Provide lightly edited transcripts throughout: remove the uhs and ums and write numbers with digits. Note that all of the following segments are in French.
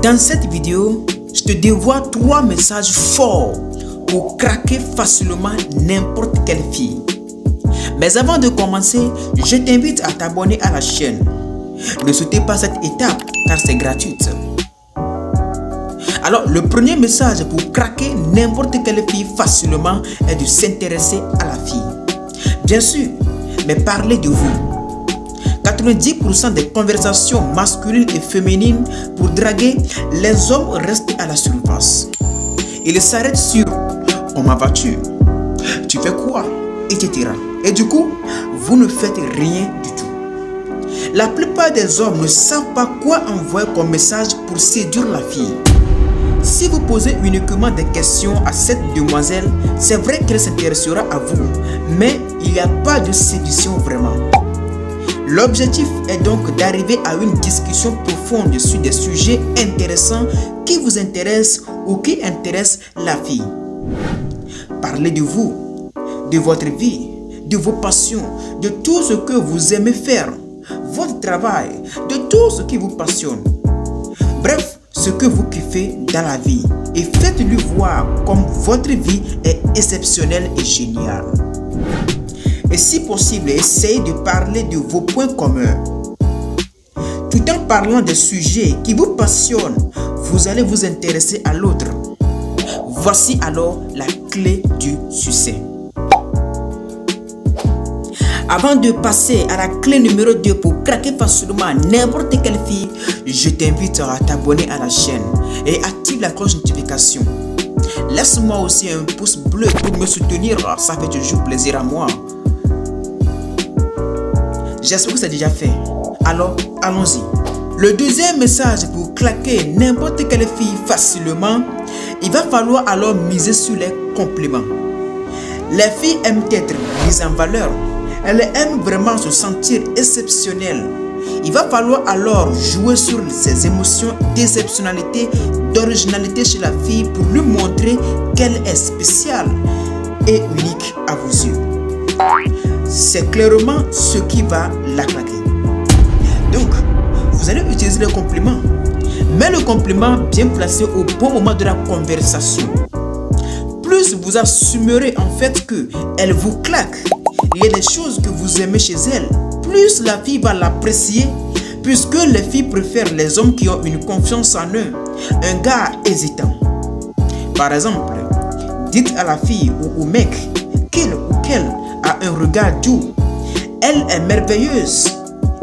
Dans cette vidéo, je te dévoile 3 messages forts pour craquer facilement n'importe quelle fille. Mais avant de commencer, je t'invite à t'abonner à la chaîne. Ne sautez pas cette étape car c'est gratuit. Alors, le premier message pour craquer n'importe quelle fille facilement est de s'intéresser à la fille. Bien sûr, mais parlez de vous. 90% des conversations masculines et féminines pour draguer, les hommes restent à la surface. Ils s'arrêtent sur « comment vas-tu? Tu fais quoi? » etc. Et du coup, vous ne faites rien du tout. La plupart des hommes ne savent pas quoi envoyer comme message pour séduire la fille. Si vous posez uniquement des questions à cette demoiselle, c'est vrai qu'elle s'intéressera à vous, mais il n'y a pas de séduction vraiment. L'objectif est donc d'arriver à une discussion profonde sur des sujets intéressants qui vous intéressent ou qui intéressent la fille. Parlez de vous, de votre vie, de vos passions, de tout ce que vous aimez faire, votre travail, de tout ce qui vous passionne. Bref, ce que vous kiffez dans la vie et faites-lui voir comme votre vie est exceptionnelle et géniale. Et si possible, essayez de parler de vos points communs. Tout en parlant des sujets qui vous passionnent, vous allez vous intéresser à l'autre. Voici alors la clé du succès. Avant de passer à la clé numéro 2 pour craquer facilement n'importe quelle fille, je t'invite à t'abonner à la chaîne et active la cloche de notification. Laisse-moi aussi un pouce bleu pour me soutenir, ça fait toujours plaisir à moi. J'espère que c'est déjà fait. Alors, allons-y. Le deuxième message pour claquer n'importe quelle fille facilement, il va falloir alors miser sur les compliments. Les filles aiment être mises en valeur. Elles aiment vraiment se sentir exceptionnelles. Il va falloir alors jouer sur ses émotions d'exceptionnalité, d'originalité chez la fille pour lui montrer qu'elle est spéciale et unique à vos yeux. C'est clairement ce qui va la claquer. Donc, vous allez utiliser le compliment. Mais le compliment bien placé au bon moment de la conversation. Plus vous assumerez en fait qu'elle vous claque, il y a des choses que vous aimez chez elle, plus la fille va l'apprécier, puisque les filles préfèrent les hommes qui ont une confiance en eux, un gars hésitant. Par exemple, dites à la fille ou au mec qu'il ou qu'elle a un regard doux. Elle est merveilleuse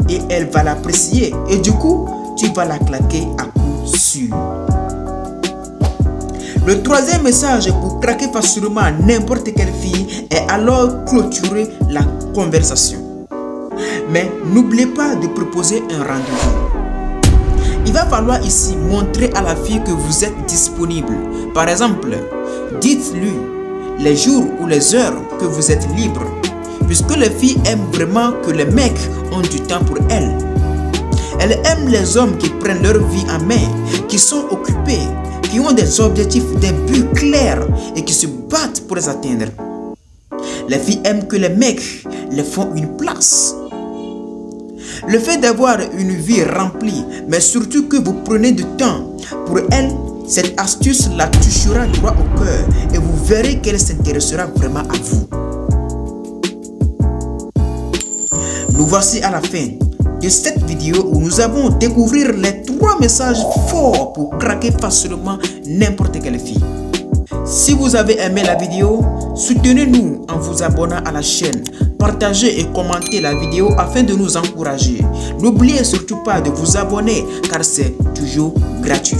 et elle va l'apprécier et du coup, tu vas la claquer à coup sûr. Le troisième message pour craquer facilement n'importe quelle fille est alors clôturer la conversation. Mais n'oubliez pas de proposer un rendez-vous. Il va falloir ici montrer à la fille que vous êtes disponible. Par exemple, dites-lui les jours ou les heures que vous êtes libre, puisque les filles aiment vraiment que les mecs ont du temps pour elles. Elles aiment les hommes qui prennent leur vie en main, qui sont occupés, qui ont des objectifs, des buts clairs et qui se battent pour les atteindre. Les filles aiment que les mecs les font une place. Le fait d'avoir une vie remplie, mais surtout que vous prenez du temps pour elles, cette astuce la touchera droit au cœur et vous verrez qu'elle s'intéressera vraiment à vous. Nous voici à la fin de cette vidéo où nous avons découvert les 3 messages forts pour craquer facilement n'importe quelle fille. Si vous avez aimé la vidéo, soutenez-nous en vous abonnant à la chaîne. Partagez et commentez la vidéo afin de nous encourager. N'oubliez surtout pas de vous abonner car c'est toujours gratuit.